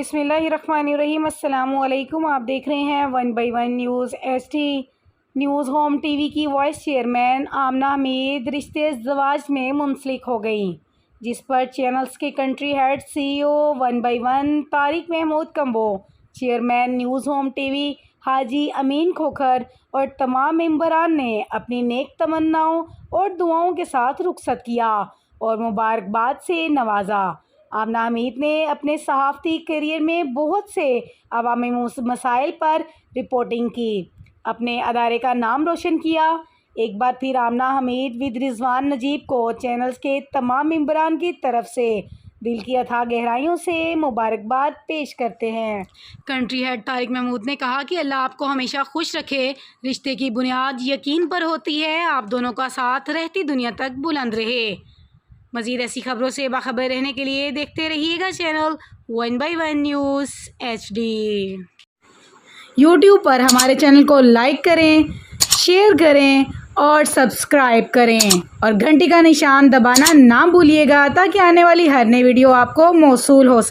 बिस्मिल्लाहिर्रहमानिर्रहीम। अस्सलामु अलैकुम। आप देख रहे हैं 1 by 1 news HD. News home TV की वाइस चेयरमैन आमना हमीद रिश्ते ज़वाज में मुंसलिक हो गई, जिस पर चैनल्स के country head CEO 1 by 1 Tariq Mahmood Kamboh, chairman news home TV Haji Amin Khokhar और तमाम मेंबरान ने अपनी नेक तमन्नाओं और दुआओं के साथ रुखसत किया और मुबारकबाद से नवाजा। आमना हमीद ने अपने सहाफ़ती करियर में बहुत से अवामी मसाइल पर रिपोर्टिंग की, अपने अदारे का नाम रोशन किया। एक बार फिर आमना हमीद विद रिजवान नजीब को चैनल्स के तमाम मेंबरान की तरफ से दिल की अथाह गहराइयों से मुबारकबाद पेश करते हैं। कंट्री हेड तारिक महमूद ने कहा कि अल्लाह आपको हमेशा खुश रखे। रिश्ते की बुनियाद यकीन पर होती है। आप दोनों का साथ रहती दुनिया तक बुलंद रहे। मज़ीद ऐसी खबरों से बाखबर रहने के लिए देखते रहिएगा channel 1 by 1 news HD। YouTube पर हमारे चैनल को लाइक करें, शेयर करें और सब्सक्राइब करें और घंटी का निशान दबाना ना भूलिएगा, ताकि आने वाली हर नई वीडियो आपको मौसूल हो सके।